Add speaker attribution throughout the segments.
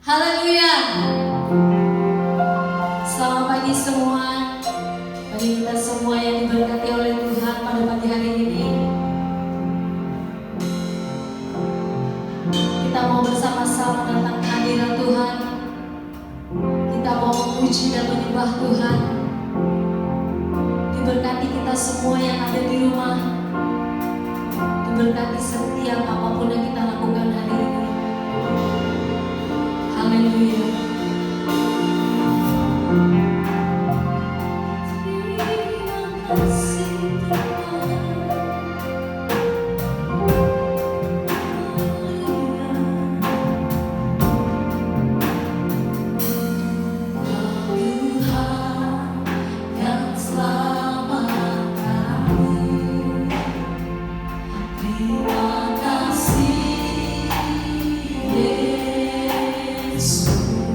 Speaker 1: Haleluya. Selamat pagi semua. Bagi kita semua yang diberkati oleh Tuhan pada pagi hari ini, kita mau bersama-sama datang ke hadirat Tuhan. Kita mau memuji dan menyembah Tuhan. Diberkati kita semua yang ada di rumah. Diberkati setiap apapun yang kita lakukan hari ini. Haleluya. Terima kasih Tuhan. Tuhan yang selamat kami. Terima kasih Yesus.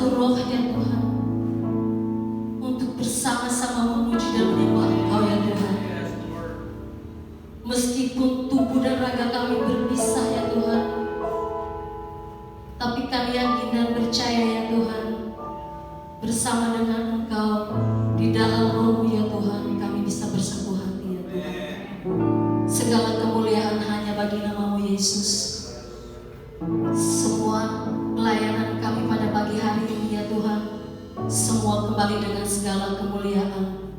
Speaker 1: satu roh ya Tuhan, untuk bersama-sama memuji dan menyembah Engkau ya Tuhan. Meskipun tubuh dan raga kami berpisah ya Tuhan, tapi kami yakin dan percaya ya Tuhan, bersama dengan Engkau di dalam roh-Mu ya Tuhan, kami bisa bersatu hati ya Tuhan. Segala kemuliaan hanya bagi nama-Mu Yesus. Semua pelayanan kami pada pagi hari ini ya Tuhan, semua kembali dengan segala kemuliaan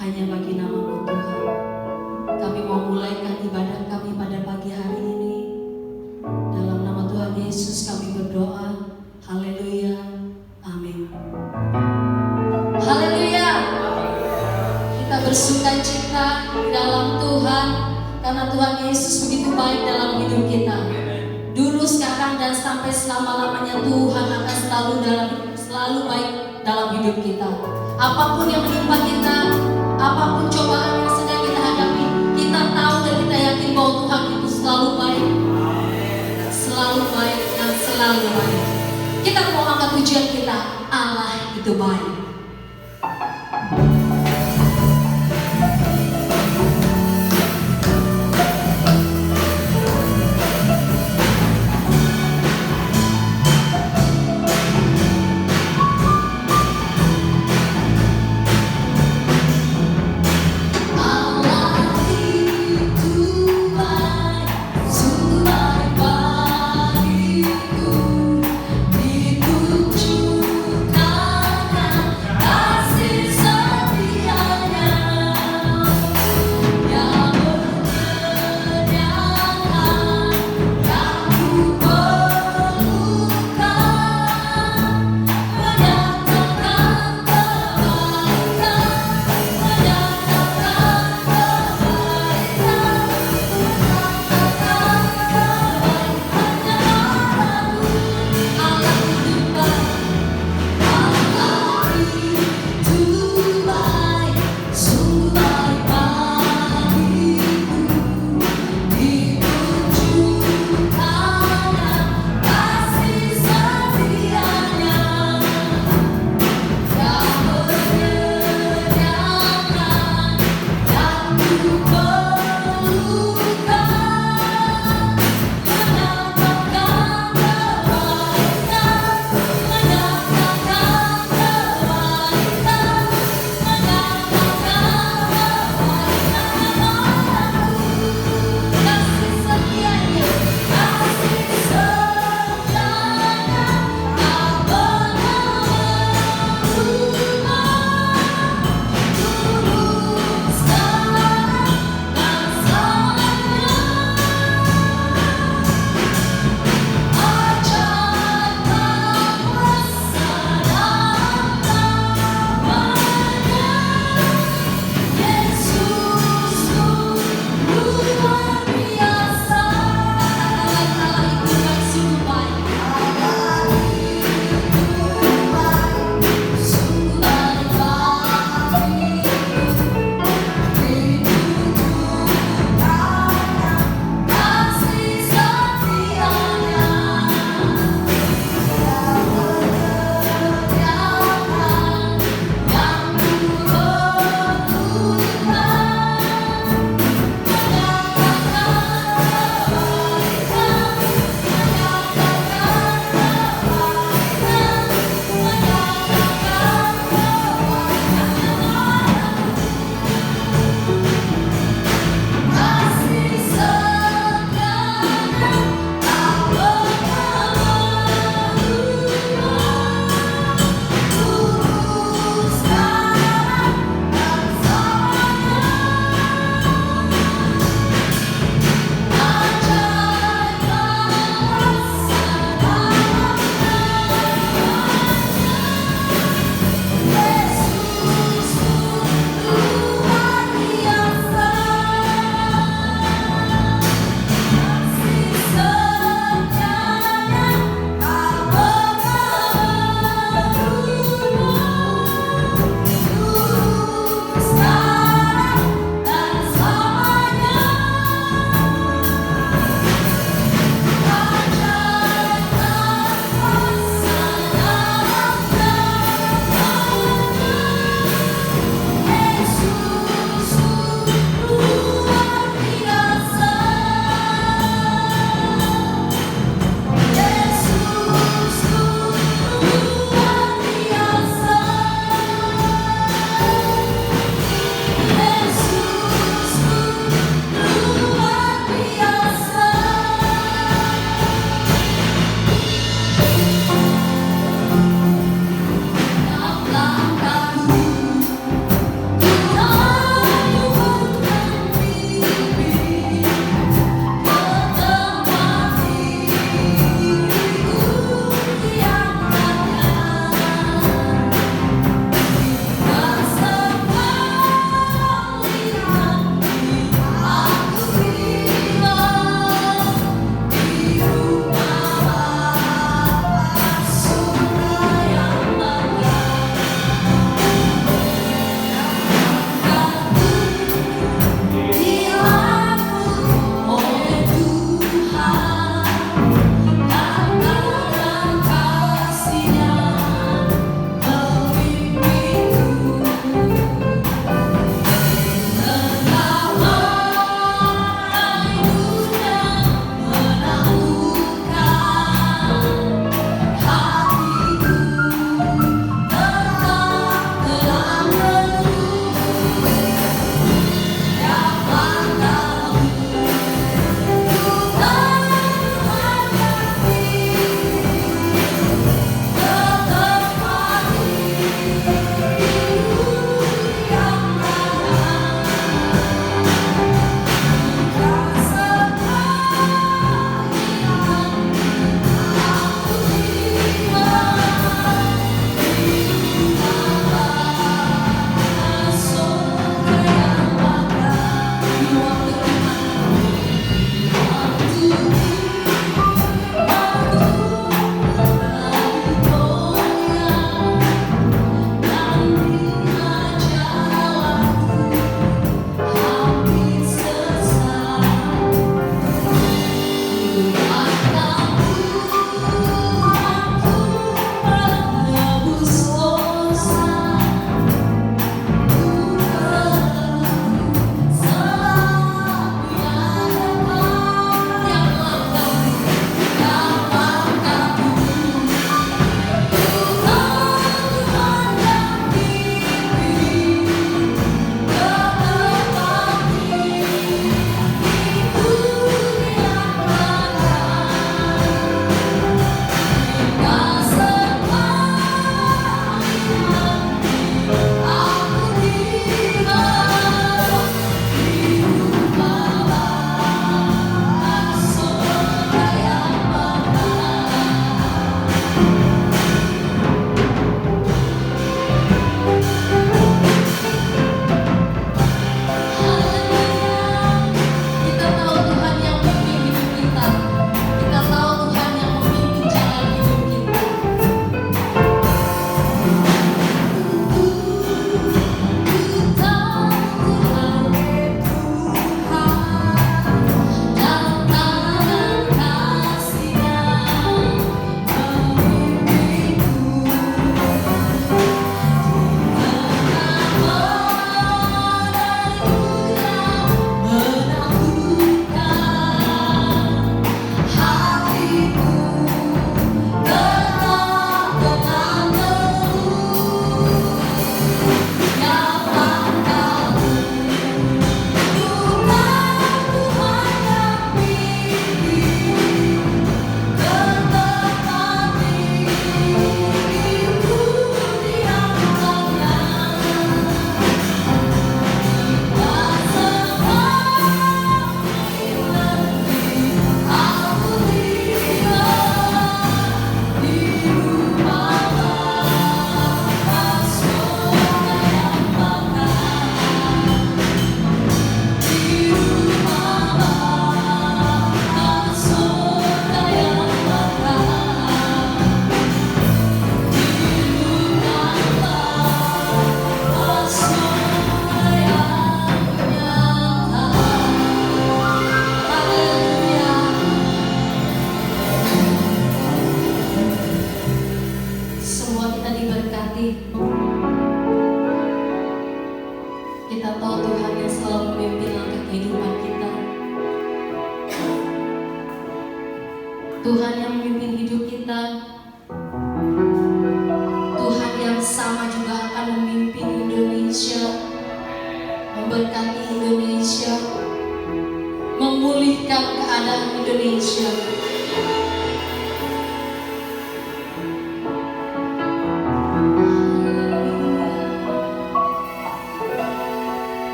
Speaker 1: hanya bagi nama-Mu Tuhan. Kami mau mulaikan ibadah kami pada pagi hari ini. Dalam nama Tuhan Yesus kami berdoa. Haleluya. Amin. Haleluya. Kita bersukacita di dalam Tuhan, karena Tuhan Yesus begitu baik dalam hidup kita. Dulu, sekarang, dan sampai selama-lamanya Tuhan akan selalu baik dalam hidup kita. Apapun yang menimpa kita, apapun cobaan yang sedang kita hadapi, kita tahu dan kita yakin bahwa Tuhan itu selalu baik, dan selalu baik. Kita mau angkat pujian kita, Allah itu baik.
Speaker 2: Ditujukan kasih sayang.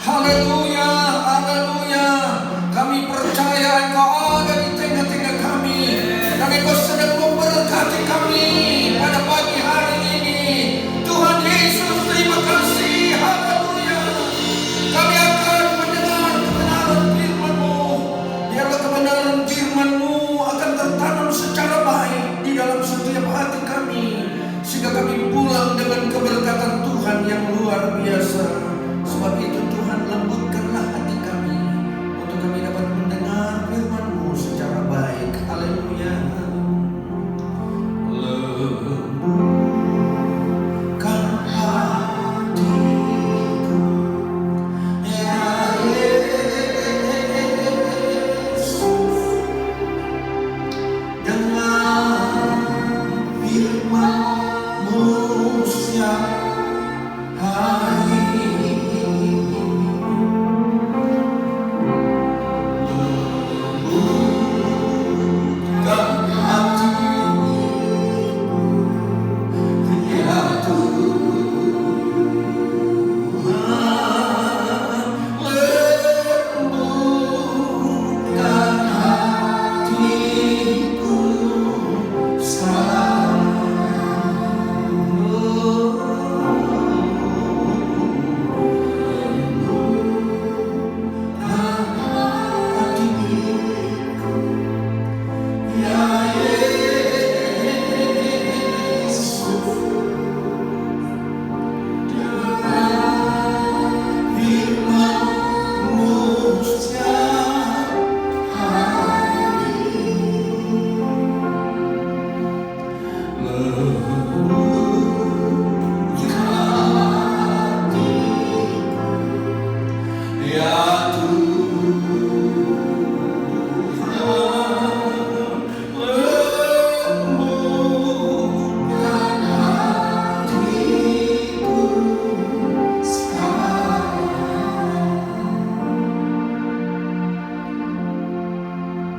Speaker 2: Haleluya.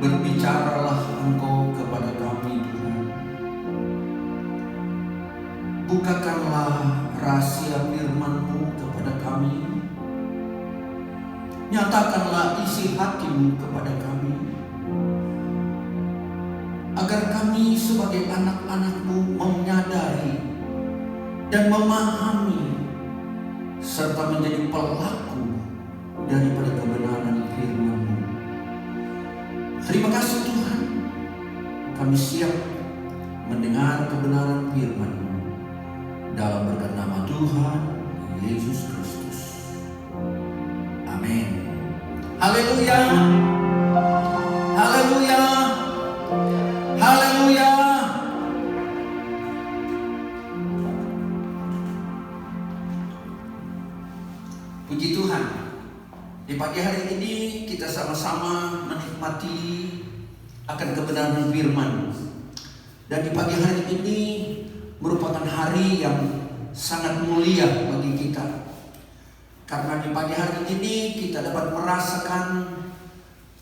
Speaker 2: Berbicaralah Engkau kepada kami, Tuhan. Bukakanlah rahasia firman-Mu kepada kami. Nyatakanlah isi hati-Mu kepada kami, agar kami sebagai anak-anak-Mu menyadari dan memahami serta menjadi pelaku daripada kebenaran firman-Mu. Terima kasih Tuhan, kami siap mendengar kebenaran firman-Mu dalam berkat nama Tuhan Yesus Kristus. Amin. Haleluya. Haleluya. Haleluya. Puji Tuhan. Di pagi hari ini kita sama-sama menikmati akan kebenaran firman. Dan di pagi hari ini merupakan hari yang sangat mulia bagi kita. Karena di pagi hari ini kita dapat merasakan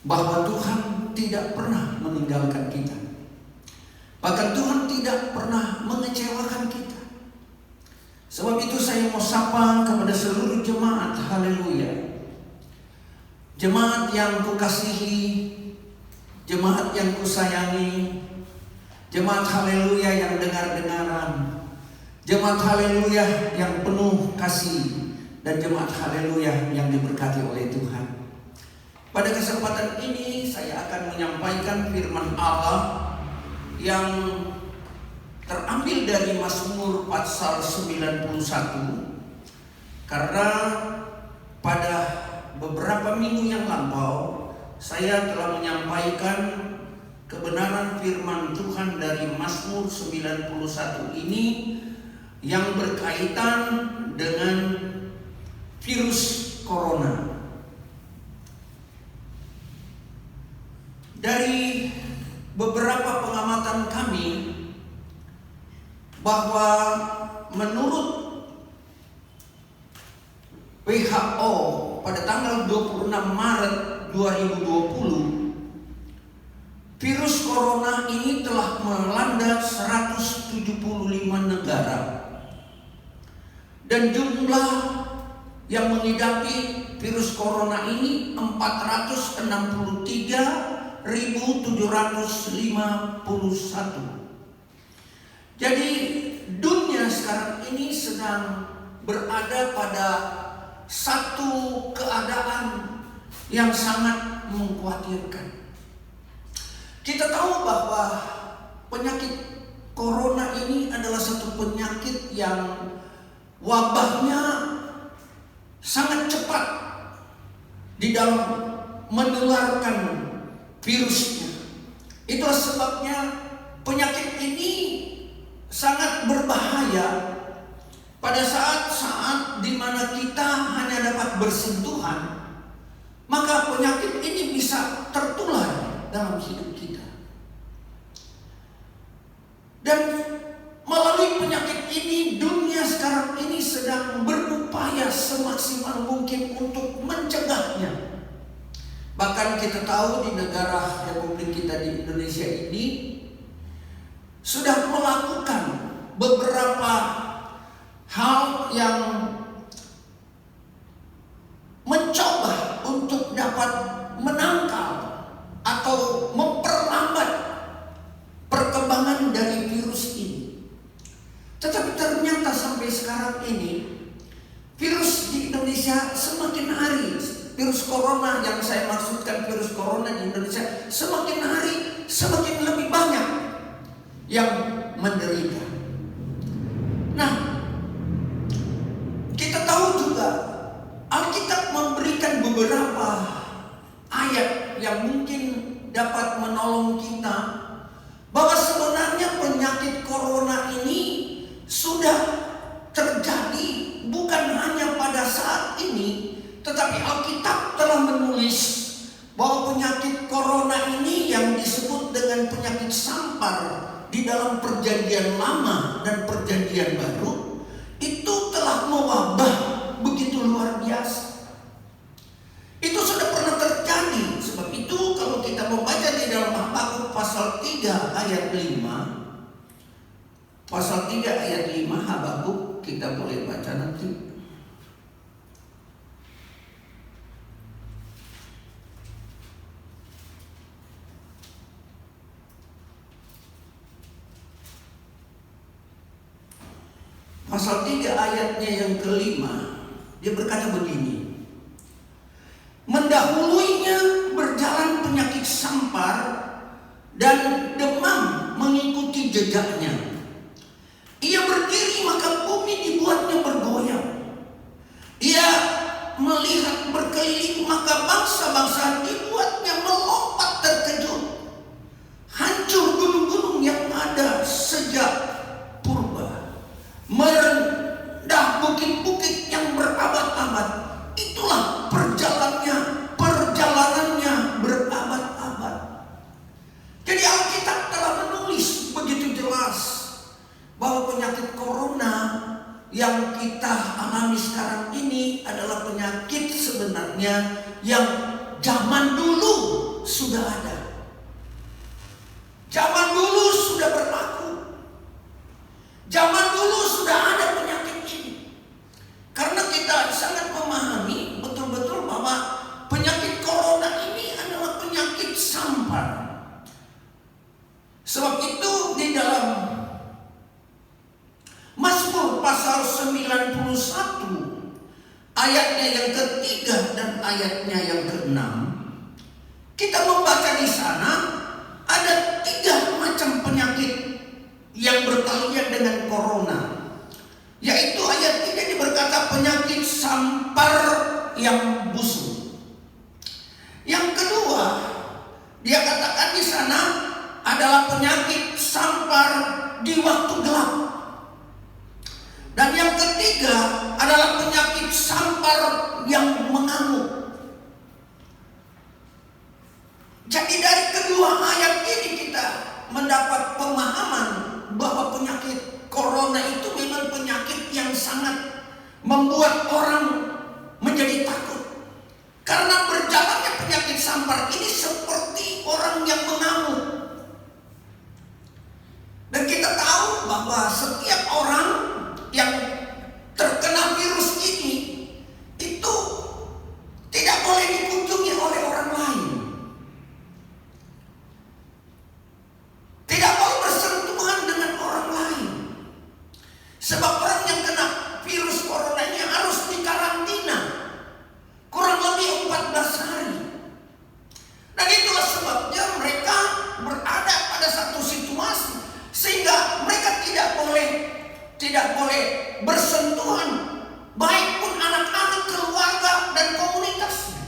Speaker 2: bahwa Tuhan tidak pernah meninggalkan kita. Bahkan Tuhan tidak pernah mengecewakan kita. Sebab itu saya mau sapa kepada seluruh jemaat, haleluya. Jemaat yang kukasihi, jemaat yang kusayangi, jemaat haleluya yang dengar-dengaran, jemaat haleluya yang penuh kasih, dan jemaat haleluya yang diberkati oleh Tuhan. Pada kesempatan ini saya akan menyampaikan firman Allah yang terambil dari Mazmur pasal 91. Karena pada beberapa minggu yang lampau saya telah menyampaikan kebenaran firman Tuhan dari Mazmur 91 ini yang berkaitan dengan virus corona. Dari beberapa pengamatan kami bahwa menurut WHO pada tanggal 26 Maret 2020, virus corona ini telah melanda 175 negara. Dan jumlah yang menghidapi virus corona ini 463.751. Jadi dunia sekarang ini sedang berada pada satu keadaan yang sangat mengkhawatirkan. Kita tahu bahwa penyakit corona ini adalah satu penyakit yang wabahnya sangat cepat di dalam menularkan virusnya. Itulah sebabnya penyakit ini sangat berbahaya pada saat-saat di mana kita hanya dapat bersentuhan, maka penyakit ini bisa tertular dalam hidup kita. Dan melalui penyakit ini, dunia sekarang ini sedang berupaya semaksimal mungkin untuk mencegahnya. Bahkan kita tahu di negara Republik kita di Indonesia ini sudah melakukan beberapa hal yang mencoba untuk dapat menangkal atau memperlambat perkembangan dari virus ini. Tetapi ternyata sampai sekarang ini virus di Indonesia semakin hari, virus corona yang saya maksudkan, virus corona di Indonesia semakin hari semakin lebih banyak yang menderita. Nah, kita tahu juga Alkitab memberikan beberapa ayat yang mungkin dapat menolong kita bahwa sebenarnya penyakit corona ini sudah terjadi bukan hanya pada saat ini, Tetapi Alkitab telah menulis bahwa penyakit corona ini yang disebut dengan penyakit sampar di dalam perjanjian lama dan perjanjian baru itu telah mewabah begitu luar biasa. Itu sudah pernah terjadi. Sebab itu kalau kita membaca di dalam Habakuk pasal 3 ayat 5, pasal 3 ayat 5 Habakuk, kita boleh baca nanti. Pasal 3 ayatnya yang kelima, dia berkata begini: mendahuluinya berjalan penyakit sampar dan demam mengikuti jejaknya. Ia berdiri maka bumi dibuatnya bergoyang. Ia melihat berkeliling maka bangsa-bangsa dibuatnya melompat terkejut. Hancur gunung-gunung yang ada sejak purba, merendah bukit-bukit yang berabad-abad. Itulah perjalanannya berabad-abad. Jadi Alkitab telah menulis begitu jelas bahwa penyakit corona yang kita alami sekarang ini adalah penyakit sebenarnya yang zaman dulu sudah ada. Zaman dulu sudah berlaku. Zaman dulu sudah ada penyakit ini. Karena kita sangat memahami betul-betul bahwa penyakit corona ini adalah penyakit sampar. Sebab itu di dalam Mazmur pasal 91 ayatnya yang ketiga dan ayatnya yang keenam, kita membaca di sana ada 3 macam penyakit yang berkaitan dengan corona. Yaitu ayat 3 ini berkata penyakit sampar yang busuk. Yang kedua, dia katakan di sana adalah penyakit sampar di waktu gelap. Dan yang ketiga adalah penyakit sampar yang mengamuk. Jadi dari kedua ayat ini kita mendapat pemahaman bahwa penyakit corona itu memang penyakit yang sangat membuat orang menjadi takut. Karena berjalannya penyakit sampar ini seperti orang yang mengamuk. Dan kita tahu bahwa setiap orang yang terkena virus ini itu tidak boleh dikunjungi oleh orang lain. Tidak boleh bersentuhan dengan orang lain. Sebab orang yang kena virus corona ini harus dikarantina kurang lebih 14 hari. Dan itulah sebabnya mereka berada pada satu situasi sehingga mereka tidak boleh bersentuhan, baik pun anak-anak, keluarga dan komunitasnya.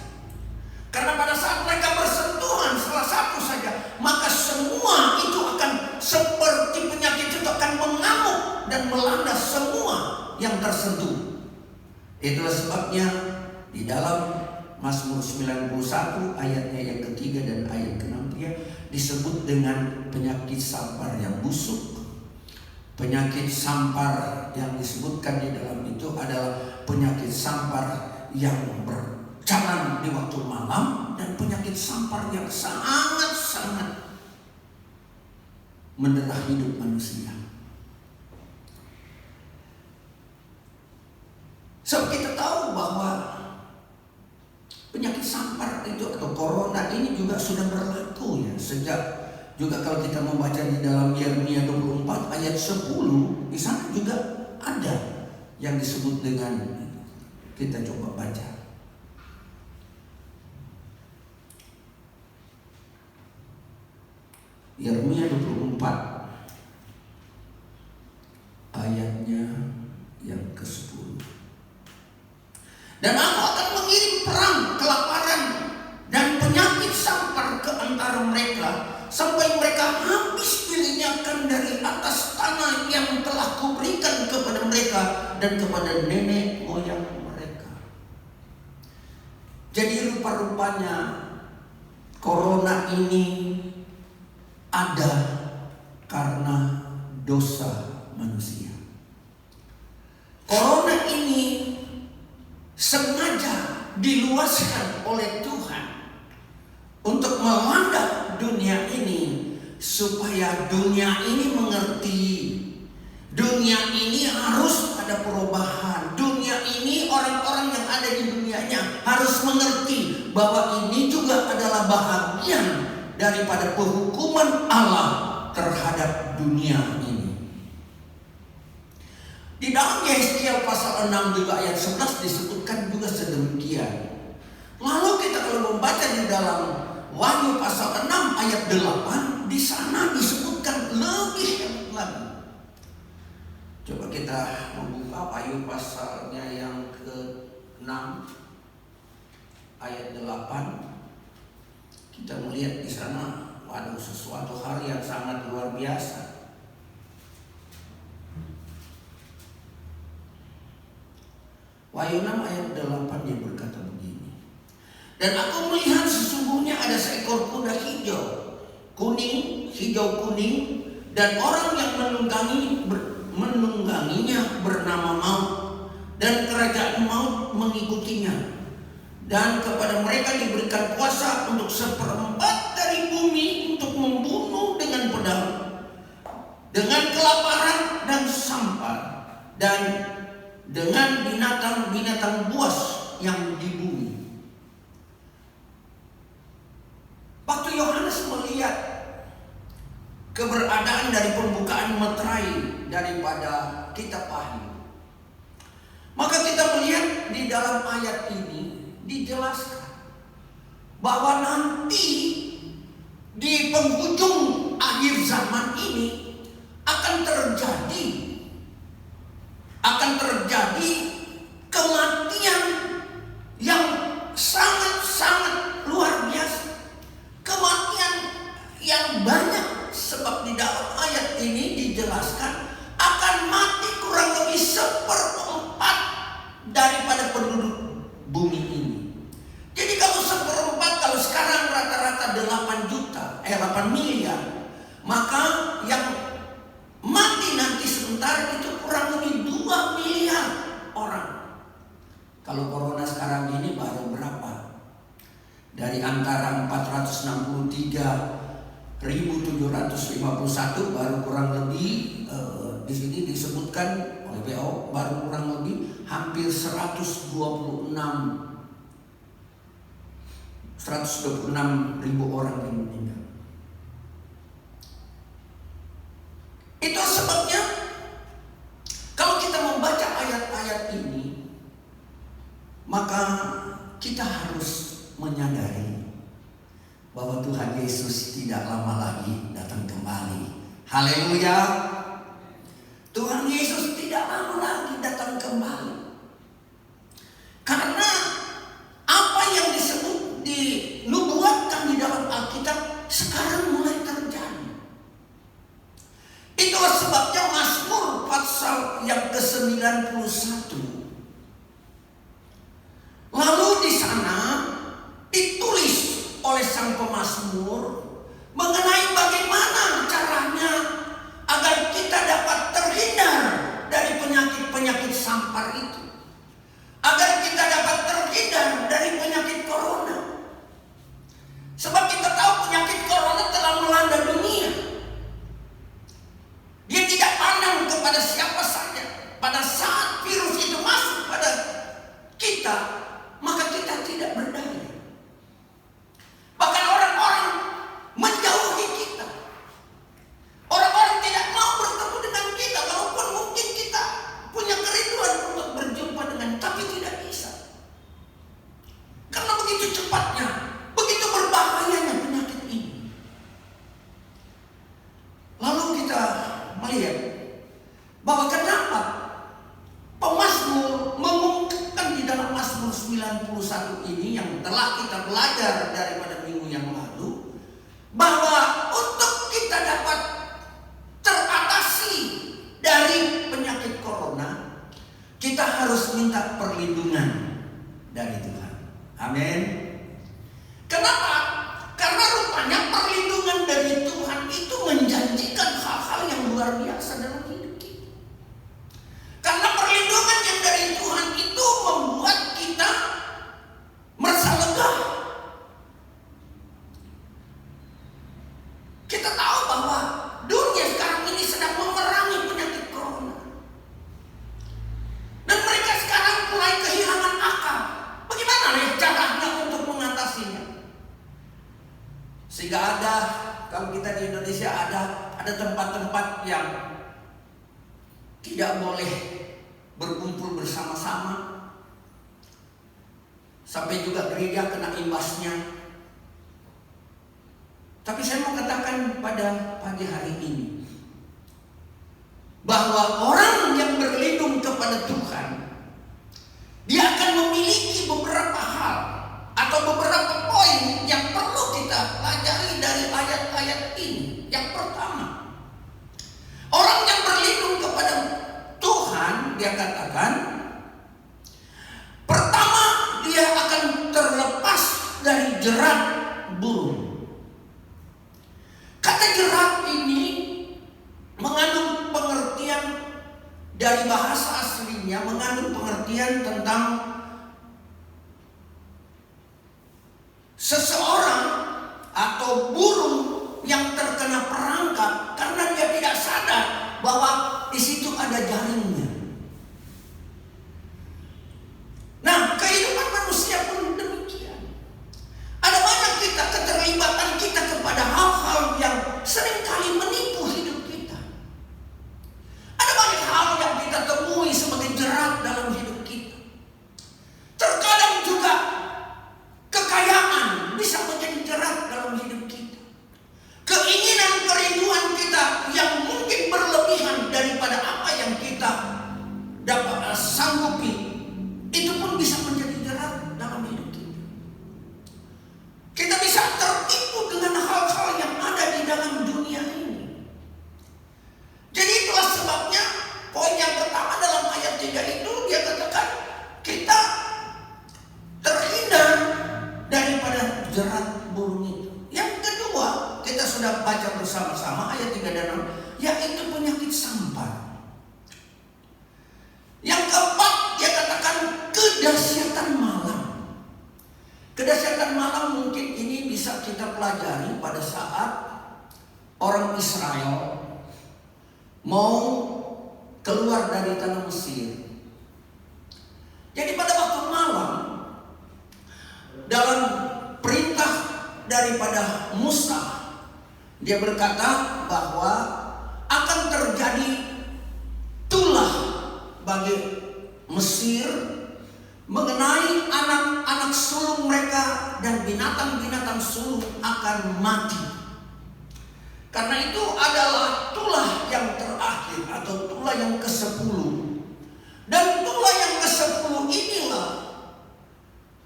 Speaker 2: Karena pada saat mereka bersentuhan salah satu saja, maka semua itu akan seperti penyakit itu akan mengamuk dan melanda semua yang tersentuh. Itulah sebabnya di dalam Mazmur 91 ayatnya yang ketiga dan ayat ke-6 dia disebut dengan penyakit sampar yang busuk. Penyakit sampar yang disebutkan di dalam itu adalah penyakit sampar yang berjalan di waktu malam dan penyakit sampar yang sangat-sangat mendera hidup manusia. So kita tahu bahwa penyakit sampar itu atau corona ini juga sudah berlaku ya sejak juga kalau kita membaca di dalam Yeremia 24 ayat 10 di sana juga ada yang disebut dengan, kita coba baca. Yeremia 24 ayatnya yang ke-10. Dan aku akan mengirim perang, kelaparan dan penyakit sampar ke antara mereka sampai mereka habis dilenyapkan dari atas tanah yang telah kuberikan kepada mereka dan kepada nenek moyang mereka. Jadi rupa-rupanya corona ini ada karena dosa manusia. Corona ini sengaja diluaskan oleh Tuhan untuk melanda dunia ini, supaya dunia ini mengerti, dunia ini harus ada perubahan. Dunia ini, orang-orang yang ada di dunianya harus mengerti bahwa ini juga adalah bahagian daripada penghukuman Allah terhadap dunia ini. Di dalam Yesaya pasal 6 juga ayat 11 disebutkan juga sedemikian. Lalu kita kalau membaca di dalam Wahyu pasal 6 ayat 8, di sana disebutkan lebih hebat lagi. Coba kita membuka Wahyu pasalnya yang ke-6 ayat 8. Kita melihat di sana, waduh, sesuatu hal yang sangat luar biasa. Wahyu 6 ayat 8 dia berkata begini. Dan aku melihat sesungguhnya ada seekor kuda hijau kuning, dan orang yang menungganginya bernama Maut, dan kerajaan Maut mengikutinya. Dan kepada mereka diberikan kuasa untuk 1/4 dari bumi untuk membunuh dengan pedang, dengan kelaparan dan sampar, dan dengan binatang-binatang buas yang di bumi. Waktu Yohanes melihat keberadaan dari pembukaan meterai daripada kitab Wahyu, maka kita melihat di dalam ayat ini dijelaskan bahwa nanti di penghujung akhir zaman ini akan terjadi kematian yang sangat-sangat luar biasa. Kematian yang banyak, sebab di dalam ayat ini dijelaskan akan mati kurang lebih 1/4 daripada penduduk bumi ini. Jadi kalau 1/4, kalau sekarang rata-rata 8 miliar, maka yang mati nanti sebentar itu kurang lebih 2 miliar orang. Kalau corona sekarang ini baru berapa? Dari antara 463.751 baru kurang lebih di sini disebutkan oleh WHO baru kurang lebih hampir 126.000 orang yang meninggal. Itu sebabnya kalau kita membaca ayat-ayat ini, maka kita harus menyadari bahwa Tuhan Yesus tidak lama lagi datang kembali. Haleluya. Tuhan Yesus tidak lama lagi datang kembali. Karena apa yang disebut dinubuatkan di dalam Alkitab sekarang mulai terjadi. Itulah sebabnya Mazmur pasal yang ke-91. Lalu di sana ditulis oleh sang pemazmur mengenai bagaimana caranya agar kita dapat terhindar dari penyakit-penyakit sampar itu, agar kita dapat terhindar dari penyakit corona. Sebab kita tahu penyakit corona telah melanda dunia. Dia tidak pandang kepada siapa saja. Pada saat virus itu masuk pada kita, maka kita tidak berdaya. Bahkan orang-orang menjauhi kita. Orang-orang tidak mau bertemu dengan kita, walaupun mungkin kita punya kerinduan untuk berjumpa dengan, tapi tidak bisa. Karena begitu cepatnya, begitu berbahayanya penyakit ini. Lalu kita melihat bahwa kenapa pemazmur mengungkapkan di dalam Mazmur 91 ini yang telah kita belajar daripada minggu yang lalu, bahwa untuk kita dapat teratasi dari penyakit corona, kita harus minta perlindungan dari Tuhan. Amin. Kenapa? Karena rupanya perlindungan dari Tuhan itu menjanjikan hal-hal yang luar biasa dalam hidup kita. Karena perlindungan yang dari Tuhan itu membuat kita merasa lega. Kita tahu bahwa dunia sekarang ini sedang memerangi penyakit corona. Dan mereka sekarang mulai kehilangan akal. Bagaimana caranya untuk mengatasinya? Sehingga kalau kita di Indonesia ada tempat-tempat yang tidak boleh berkumpul bersama-sama. Sampai juga gereja kena imbasnya. Tapi saya mau katakan pada pagi hari ini bahwa orang yang berlindung kepada Tuhan, dia akan memiliki beberapa hal atau beberapa poin yang perlu kita pelajari dari ayat-ayat ini. Yang pertama, orang yang berlindung kepada Tuhan, dia katakan, pertama, dia akan terlepas dari jerat burung. Kata jerat ini mengandung pengertian dari bahasa aslinya, mengandung pengertian tentang seseorang atau burung yang terkena perangkap karena dia tidak sadar bahwa di situ ada jaringnya. Nah, kehidupan manusia pun demikian. Ada banyak keterlibatan kita kepada hal-hal yang seringkali menipu hidup kita. Ada banyak hal yang kita temui sebagai jerat dalam hidup kita. Terkadang juga kekayaan bisa menjadi jerat dalam hidup kita. Keinginan, kerinduan kita yang mungkin berlebihan daripada apa yang kita dapat sanggupi, itu pun bisa menjadi jerat dalam hidup kita. Kita bisa tertipu dengan hal-hal yang ada di dalam dunia ini. Jadi itulah sebabnya poin yang pertama dalam ayat 3 itu dia katakan kita terhindar daripada jerat burung itu. Yang kedua, kita sudah baca bersama-sama ayat 3 dan 6, yaitu penyakit sampar. Yang keempat, dia katakan kedahsyatan malam. Kedahsyatan malam mungkin ini bisa kita pelajari pada saat orang Israel mau keluar dari tanah Mesir. Jadi pada waktu malam, dalam perintah daripada Musa, dia berkata bahwa akan terjadi tulah bagi Mesir mengenai anak-anak sulung mereka, dan binatang-binatang sulung akan mati. Karena itu adalah tulah yang terakhir atau tulah yang ke-10. Dan tulah yang ke-10 inilah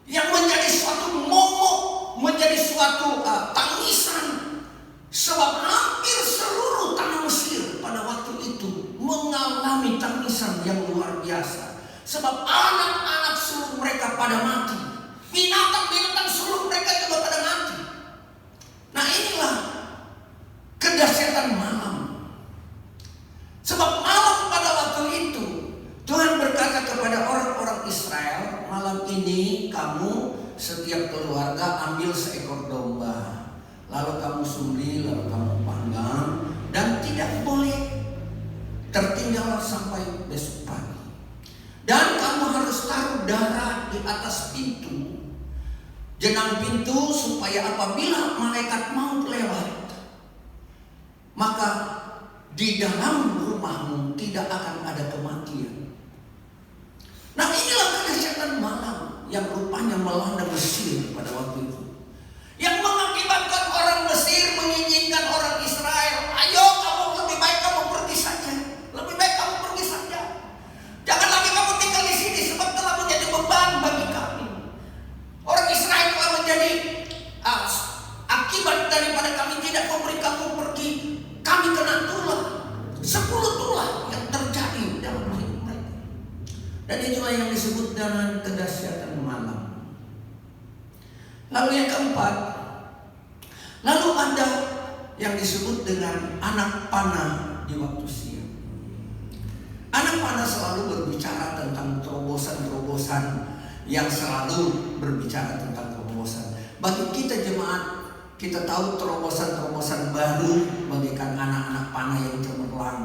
Speaker 2: yang menjadi suatu momok, menjadi suatu tangisan. Sebab hampir seluruh tanah Mesir pada waktu itu mengalami tangisan yang luar biasa. Sebab anak-anak sulung mereka pada mati. Binatang-binatang sulung mereka juga pada mati. Nah, inilah kedahsyatan malam. Sebab malam pada waktu itu Tuhan berkata kepada orang-orang Israel, malam ini kamu setiap keluarga ambil seekor domba, lalu kamu sembelih, lalu kamu panggang, dan tidak boleh tertinggal sampai besok pagi. Dan kamu harus taruh darah di atas pintu, jenang pintu, supaya apabila malaikat maut lewat, maka di dalam rumahmu tidak akan ada kematian. Nah, inilah kedahsyatan malam yang rupanya melanda Mesir pada waktu itu, yang mengakibatkan orang Mesir menginginkan orang Israel, ayo kamu lebih baik kamu pergi saja, lebih baik kamu pergi saja. Jangan lagi kamu tinggal di sini, sebab telah menjadi beban bagi kami. Orang Israel telah menjadi akibat daripada kami tidak memberi kamu pergi. Kami kena tulah, 10 tulah yang terjadi dalam hidup. Dan itulah yang disebut dengan kedahsyatan malam. Lalu yang keempat, lalu ada yang disebut dengan anak panah di waktu siang. Anak panah selalu berbicara tentang terobosan-terobosan yang selalu berbicara tentang terobosan. Bagi kita jemaat, kita tahu terobosan-terobosan baru bagaikan anak-anak panah yang cemerlang.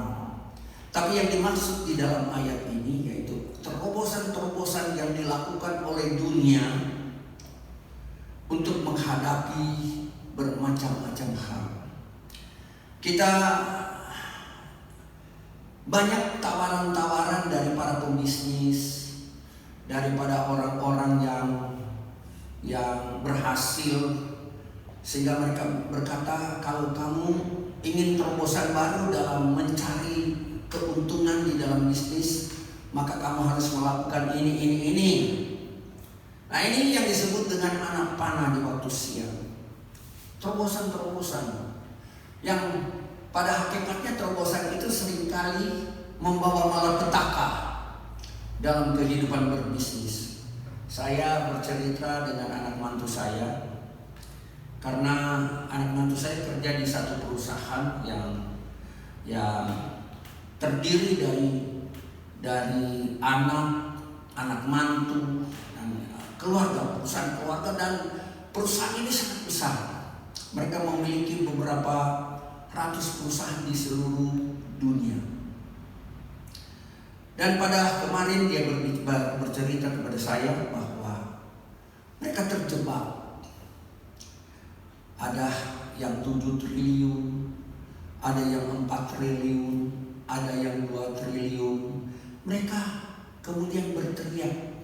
Speaker 2: Tapi yang dimaksud di dalam ayat ini yaitu terobosan-terobosan yang dilakukan oleh dunia untuk menghadapi bermacam-macam hal. Kita banyak tawaran-tawaran dari para pembisnis, daripada orang-orang yang berhasil, sehingga mereka berkata, kalau kamu ingin terobosan baru dalam mencari keuntungan di dalam bisnis, maka kamu harus melakukan ini. Nah, ini yang disebut dengan anak panah di waktu siang. Terobosan-terobosan yang pada hakikatnya terobosan itu seringkali membawa malapetaka dalam kehidupan berbisnis. Saya bercerita dengan anak mantu saya, karena anak mantu saya kerja di satu perusahaan yang terdiri dari anak mantu, keluarga, perusahaan keluarga, dan perusahaan ini sangat besar. Mereka memiliki beberapa ratus perusahaan di seluruh dunia. Dan pada kemarin dia bercerita kepada saya bahwa mereka terjebak. Ada yang 7 triliun, ada yang 4 triliun, ada yang 2 triliun. Mereka kemudian berteriak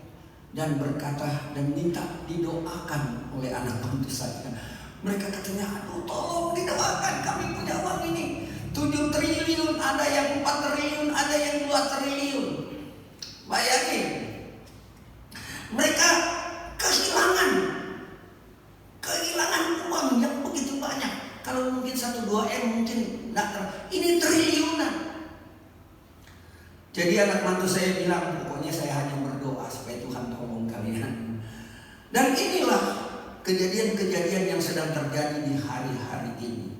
Speaker 2: dan berkata dan minta didoakan oleh anak mantu saya. Mereka katanya, aduh tolong didoakan, kami punya uang ini 7 triliun, ada yang 4 triliun, ada yang 2 triliun. Bayangin, mereka kehilangan uang yang begitu banyak. Kalau mungkin 1-2 M mungkin enggak, ini triliunan. Jadi anak mantu saya bilang, pokoknya saya hanya berdoa supaya Tuhan tolong kalian. Dan inilah kejadian-kejadian yang sedang terjadi di hari-hari ini.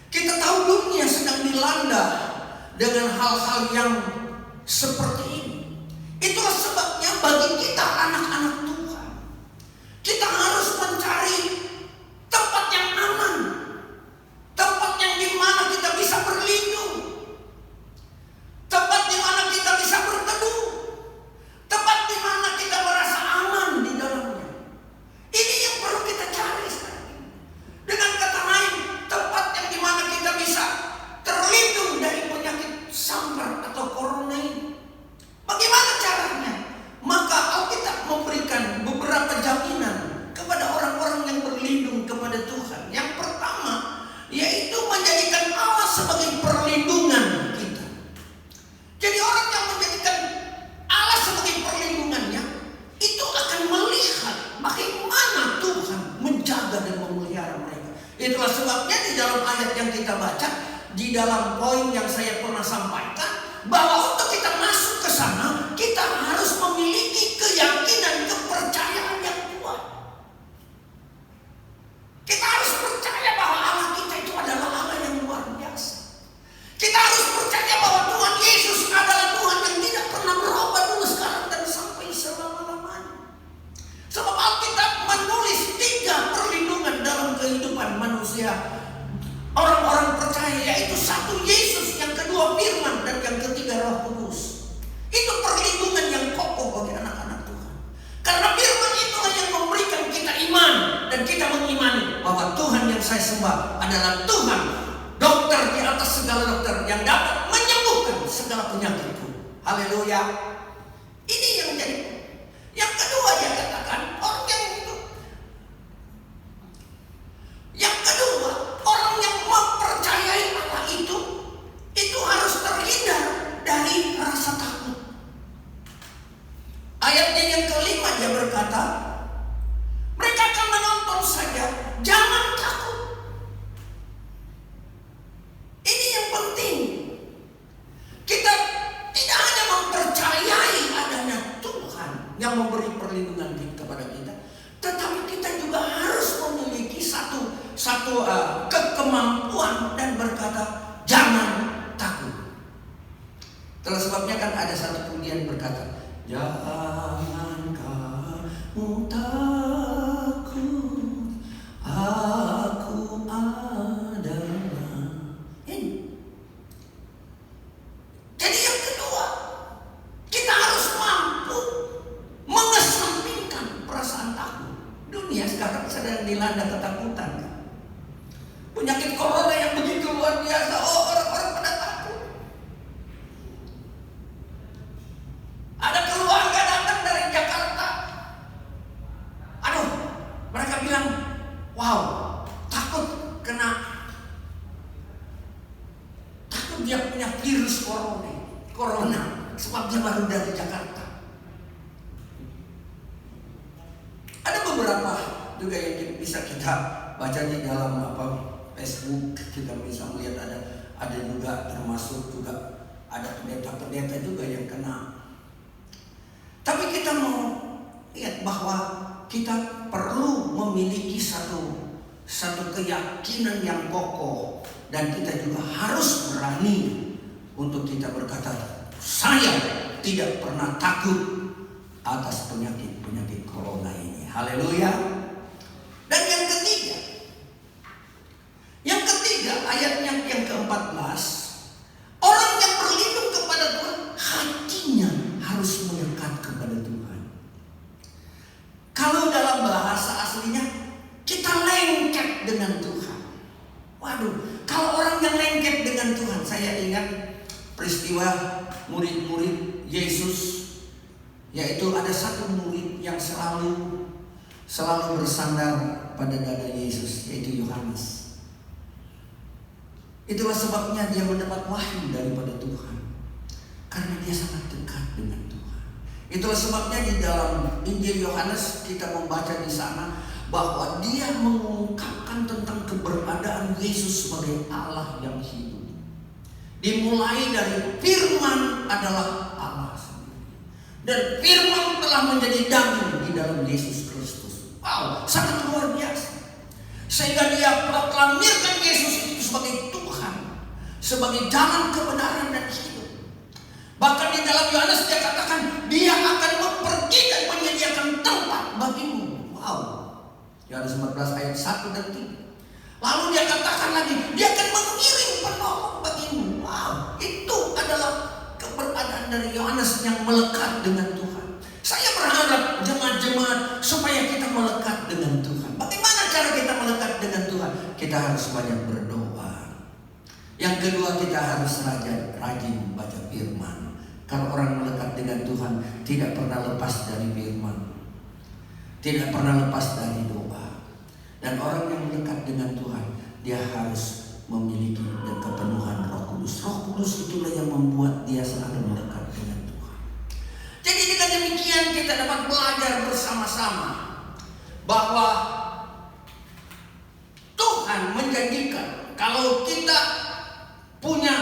Speaker 2: Kita tahu dunia sedang dilanda dengan hal-hal yang seperti ini. Itulah sebabnya bagi kita anak-anak Tuhan, kita harus mencari tempat yang aman, tempat yang dimana kita bisa berlindung, tempat dimana kita bisa berteduh, tempat dimana kita merasa aman di dalamnya. Ini yang perlu kita cari sekarang ini. Dengan kata lain, tempat yang dimana kita bisa terlindung dari penyakit sambar atau corona ini. Bagaimana caranya? Maka Alkitab memberikan beberapa jaminan kepada orang-orang yang berlindung kepada Tuhan. Yang pertama, yaitu menjadikan Allah sebagai perlindungan kita. Jadi orang yang menjadikan Allah sebagai perlindungannya, itu akan melihat bagaimana Tuhan menjaga dan memelihara mereka. Itulah sebabnya di dalam ayat yang kita baca, di dalam poin yang saya pernah sampaikan, bahwa untuk kita masuk ke sana, kita harus memiliki keyakinan, kepercayaan yang kuat. Kita harus percaya bahwa Allah kita itu adalah Allah yang luar biasa. Kita harus percaya bahwa Tuhan Yesus adalah Tuhan yang tidak pernah berubah dulu, sekarang, dan sampai selama-lamanya. Sebab Alkitab menulis 3 perlindungan dalam kehidupan manusia, orang-orang percaya, yaitu 1 Yesus, yang kedua firman, dan yang ketiga Roh Kudus. Itu perlindungan yang kokoh bagi anak-anak Tuhan. Karena firman itulah yang memberikan kita iman, dan kita mengimani bahwa Tuhan yang saya sembah adalah Tuhan, dokter di atas segala dokter, yang dapat menyembuhkan segala penyakitku. Haleluya. Ini yang menjadi. Yang kedua dia katakan, orang yang itu. Yang kedua, orang yang mempercayai Allah itu harus terhindar dari rasa takut. Ayatnya yang kelima dia berkata, mereka akan menonton saja, jangan takut. Ini yang penting. Kita tidak hanya mempercayai satu kemampuan dan berkata, jangan takut. Itulah sebabnya kan ada satu pujian berkata, jangan kamu takut, aku adalah. Ini. Jadi yang kedua, kita harus mampu mengesampingkan perasaan takut. Dunia sekarang sedang dilanda ketakutan. Penyakit corona yang begitu luar biasa, orang-orang pada takut. Ada keluarga datang dari Jakarta. Aduh, mereka bilang, wow, takut dia punya virus corona, sebab dia baru dari Jakarta. Ada beberapa juga yang bisa kita baca di dalam Facebook, kita bisa melihat ada juga, termasuk juga ada pendeta-pendeta juga yang kena. Tapi kita mau lihat bahwa kita perlu memiliki satu keyakinan yang kokoh, dan kita juga harus berani untuk kita berkata, saya tidak pernah takut atas penyakit corona ini. Haleluya. Dan yang ketiga ayatnya yang ke-14, orang yang berlindung kepada Tuhan, hatinya harus melekat kepada Tuhan. Kalau dalam bahasa aslinya, kita lengket dengan Tuhan. Waduh, kalau orang yang lengket dengan Tuhan, saya ingat peristiwa murid-murid Yesus, yaitu ada satu murid yang selalu bersandar pada dada Yesus, yaitu Yohanes. Itulah sebabnya dia mendapat wahyu daripada Tuhan, karena dia sangat dekat dengan Tuhan. Itulah sebabnya di dalam Injil Yohanes kita membaca di sana bahwa dia mengungkapkan tentang keberadaan Yesus sebagai Allah yang hidup. Dimulai dari firman adalah Allah sendiri, dan firman telah menjadi daging di dalam Yesus Kristus. Wow, sangat luar biasa. Sehingga dia proklamirkan Yesus itu sebagai Tuhan, sebagai jalan kebenaran dan hidup. Bahkan di dalam Yohanes dia katakan, dia akan pergi dan menyediakan tempat bagimu. Wow, Yohanes 14 ayat 1 dan 3. Lalu dia katakan lagi, dia akan mengirim penolong bagimu. Wow, itu adalah keberadaan dari Yohanes yang melekat dengan Tuhan. Saya berharap jemaat-jemaat supaya kita melekat dengan Tuhan. Bagaimana cara kita melekat dengan Tuhan? Kita harus banyak berdoa. Yang kedua, kita harus rajin baca firman. Kalau orang melekat dengan Tuhan, tidak pernah lepas dari firman, tidak pernah lepas dari doa. Dan orang yang melekat dengan Tuhan, dia harus memiliki kepenuhan Roh Kudus. Roh Kudus itulah yang membuat dia selalu melekat dengan Tuhan. Jadi dengan demikian kita dapat belajar bersama-sama bahwa Tuhan menjanjikan kalau kita punya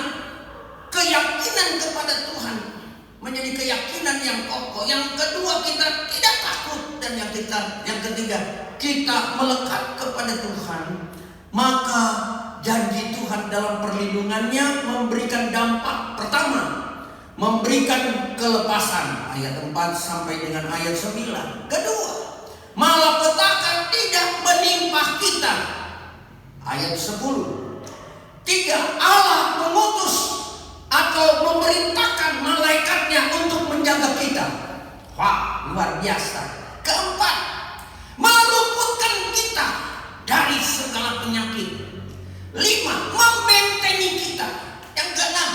Speaker 2: keyakinan kepada Tuhan, menjadi keyakinan yang kokoh. Yang kedua, kita tidak takut. Dan yang ketiga, kita melekat kepada Tuhan, maka janji Tuhan dalam perlindungannya memberikan dampak. Pertama, memberikan kelepasan, ayat 4 sampai dengan ayat 9. Kedua, malapetaka tidak menimpa kita, ayat 10. 3, Allah mengutus atau memerintahkan malaikatnya untuk menjaga kita. Wah, luar biasa. Keempat, meluputkan kita dari segala penyakit. 5, membentengi kita. Yang keenam,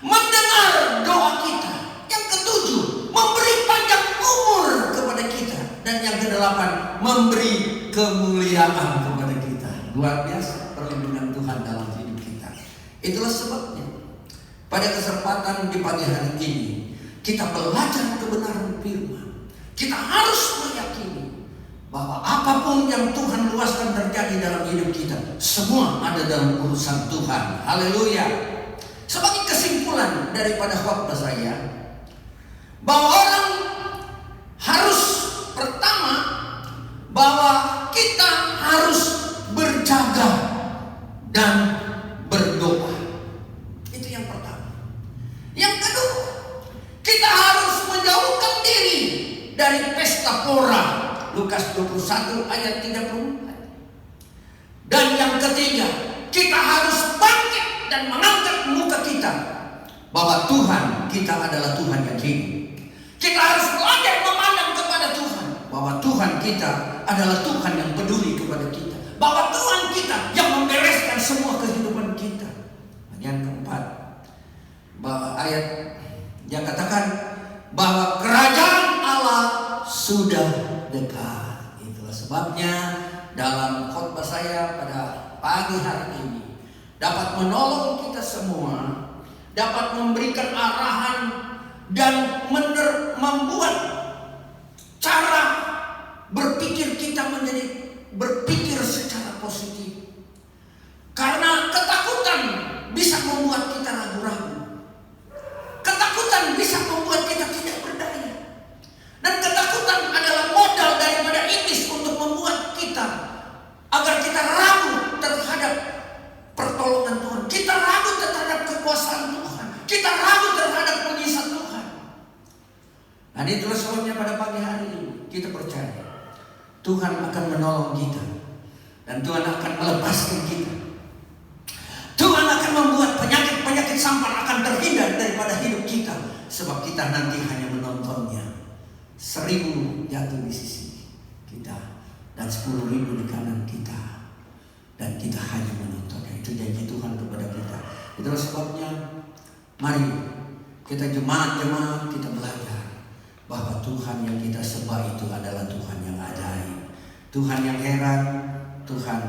Speaker 2: mendengar doa kita. Yang ketujuh, memberi panjang umur kepada kita. Dan yang kedelapan, memberi kemuliaan kepada kita. Luar biasa perlindungan Tuhan dalam hidup kita. Itulah sebabnya pada kesempatan di pagi hari ini kita belajar kebenaran firman. Kita harus meyakini bahwa apapun yang Tuhan luaskan terjadi dalam hidup kita, semua ada dalam urusan Tuhan. Haleluya. Sebagai kesimpulan daripada khotbah saya, bahwa orang harus pertama bahwa kita harus berjaga dan berdoa. Itu yang pertama. Yang kedua, kita harus menjauhkan diri dari pesta pora. Lukas 21 ayat 34. Dan yang ketiga, kita harus bangkit dan mengangkat muka kita bahwa Tuhan kita adalah Tuhan yang hidup. Kita harus belajar memandang kepada Tuhan bahwa Tuhan kita adalah Tuhan yang peduli kepada kita, bahwa Tuhan kita yang membereskan semua kehidupan kita. Yang keempat, bahwa ayat yang katakan bahwa kerajaan Allah sudah dekat. Itulah sebabnya dalam khotbah saya pada pagi hari ini dapat menolong kita semua, dapat memberikan arahan dan membuat cara berpikir kita menjadi berpikir secara positif. Karena ketakutan bisa membuat kita ragu-ragu. Ketakutan bisa membuat kita tidak berdaya. Dan ketakutan adalah modal daripada iblis untuk membuat kita agar kita ragu terhadap pertolongan Tuhan. Kita ragu terhadap kekuasaan Tuhan. Kita ragu terhadap mujizat Tuhan. Dan itulah sebabnya pada pagi hari ini kita percaya Tuhan akan menolong kita. Dan Tuhan akan melepaskan kita. Tuhan akan membuat penyakit-penyakit sampar akan terhindar daripada hidup kita. Sebab kita nanti hanya menontonnya. 1.000 jatuh di sisi kita dan 10.000 di kanan kita, dan kita hanya menontonnya. Itu janji Tuhan kepada kita. Itulah sebabnya mari kita jemaat-jemaat kita belajar bahwa Tuhan yang kita sembah itu adalah Tuhan yang ajaib, Tuhan yang heran, Tuhan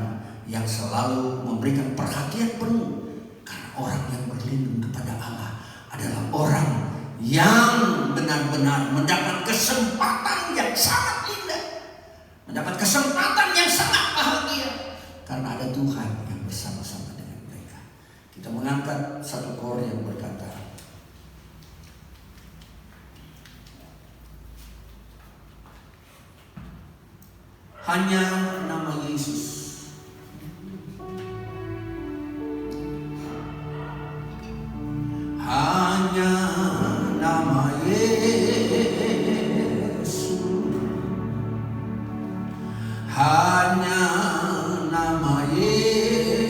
Speaker 2: yang selalu memberikan perhatian penuh. Karena orang yang berlindung kepada Allah adalah orang yang benar-benar mendapat kesempatan yang sangat indah, mendapat kesempatan yang sangat bahagia, karena ada Tuhan yang bersama-sama dengan mereka. Kita mengangkat satu kor yang berkata, hanya nama Yesus. Hanya nama Yesus, hanya nama Yesus,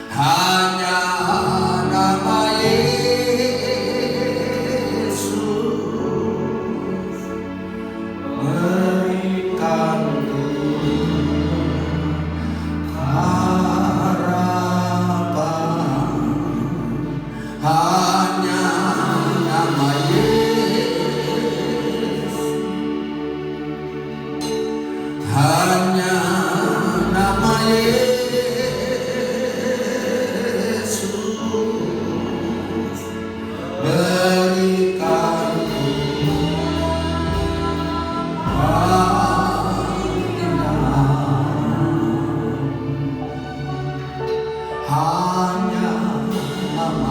Speaker 2: hanya nama Yesus berikan hanya nama Yesus, hanya nama Yesus berikan hanya nama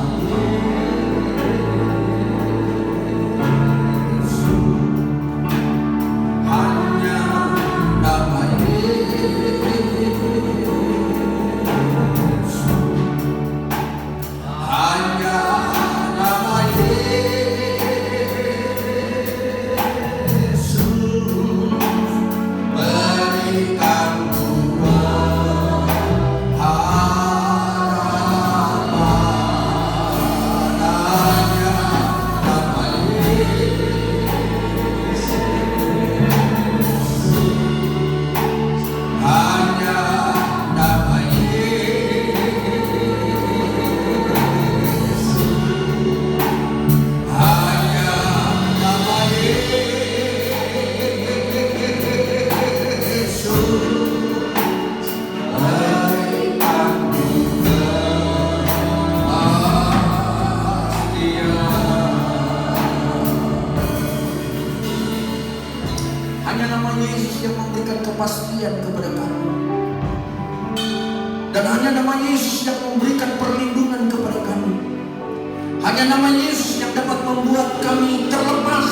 Speaker 2: kepastian kepada kami. Dan hanya nama Yesus yang memberikan perlindungan kepada kami. Hanya nama Yesus yang dapat membuat kami terlepas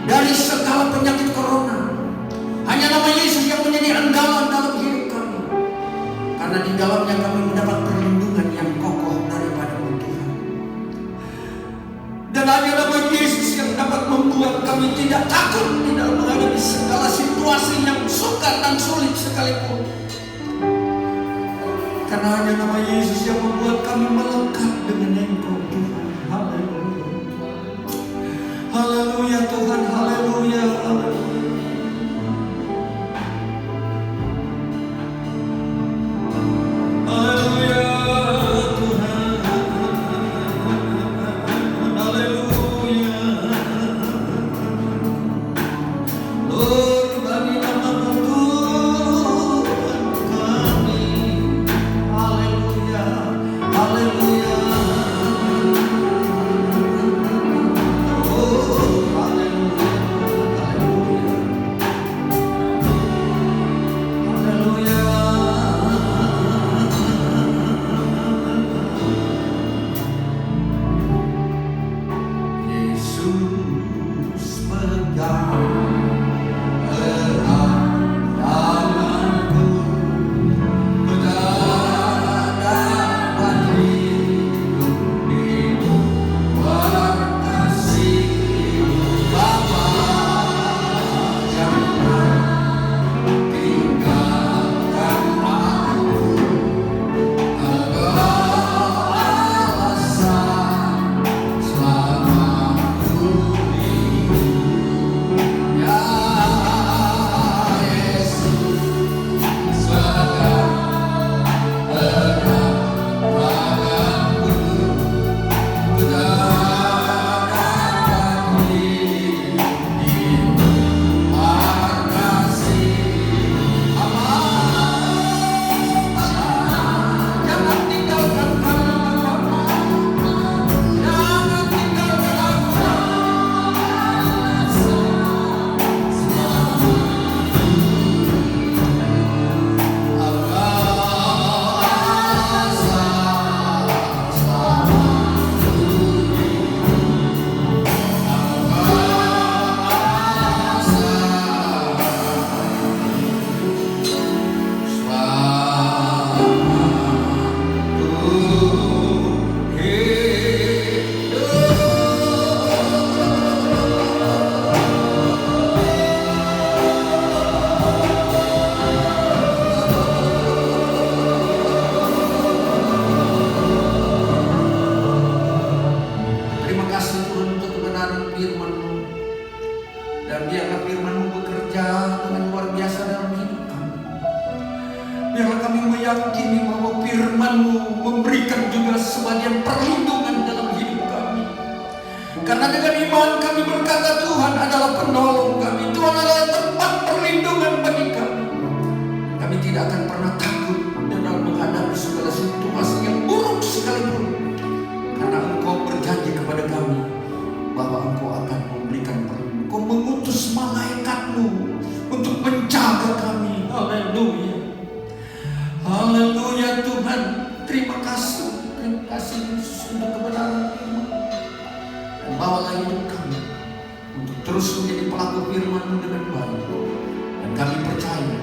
Speaker 2: dari segala penyakit corona. Hanya Karena dengan iman kami berkata Tuhan adalah penolong kami, Tuhan adalah tempat perlindungan bagi kami. Kami tidak akan pernah takut dalam menghadapi segala situasi yang buruk sekalipun, karena Engkau berjanji kepada kami bahwa Engkau akan memberikan perlindungan. Engkau mengutus malaikatmu untuk menjaga kami. Haleluya. Haleluya Tuhan. Terima kasih Yesus untuk kebenaran firman. Dan bawalah hidup kami untuk terus menjadi pelaku firman-Mu dengan baik. Dan kami percaya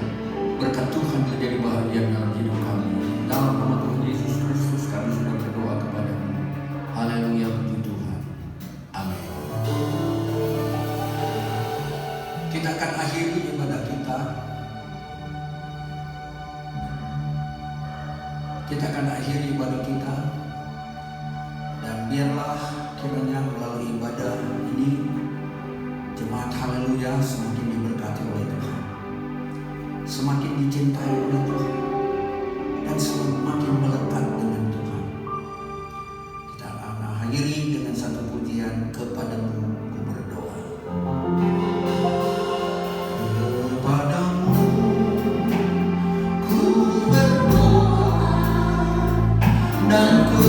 Speaker 2: berkat Tuhan menjadi bahagian dalam hidup kami. Dalam nama Tuhan Yesus Kristus kami sudah berdoa kepada-Mu. Haleluya, puji Tuhan. Amin. Kita akan akhiri ibadah kita. Kita akan akhiri ibadah kita. Dan biarlah kiranya melalui ibadah ini jemaat haleluya semakin diberkati oleh Tuhan, semakin dicintai oleh Tuhan, dan semakin melekat dengan Tuhan. Kita akan akhiri dengan satu pujian, Kepadamu ku berdoa. Kepadamu ku berdoa dan ku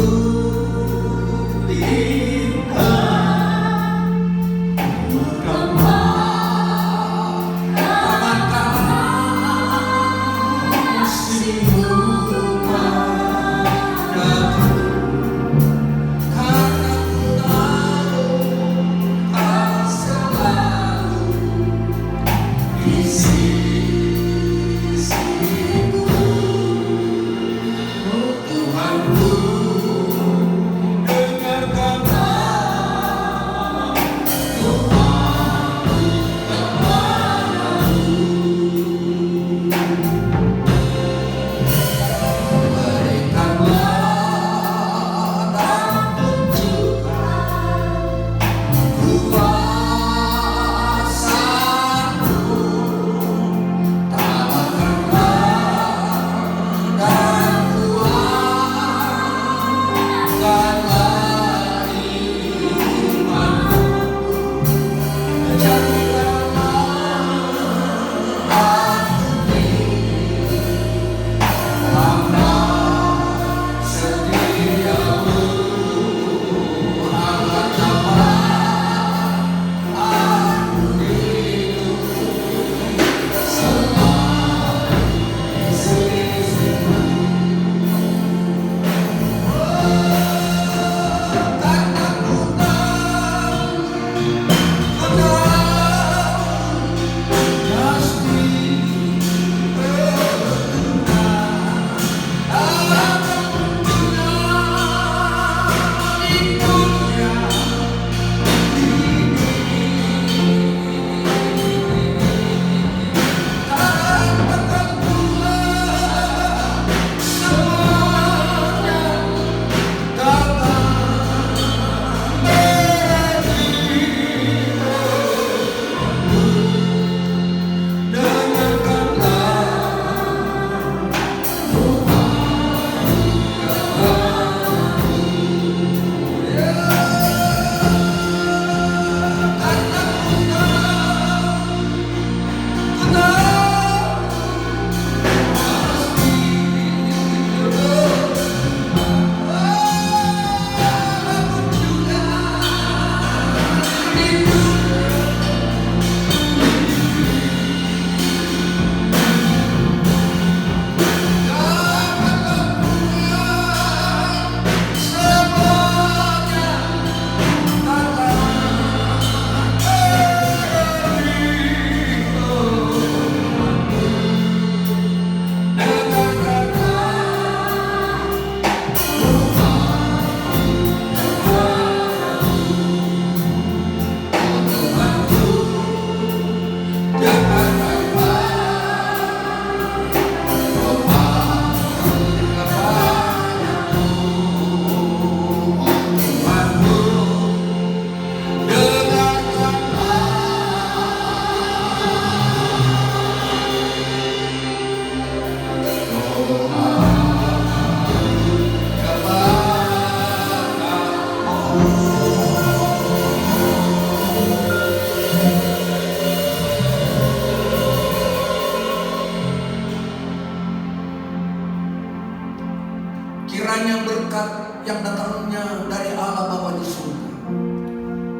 Speaker 2: berkat yang datangnya dari Allah Bapa di surga,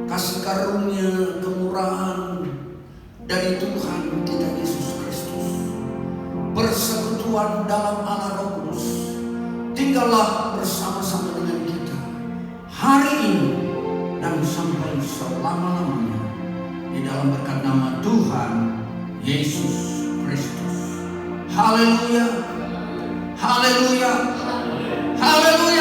Speaker 2: kasih karunia kemurahan dari Tuhan kita Yesus Kristus, persekutuan dalam Allah Roh Kudus, tinggallah bersama-sama dengan kita hari ini dan sampai selama-lamanya, di dalam berkat nama Tuhan Yesus Kristus. Haleluya, haleluya, haleluya.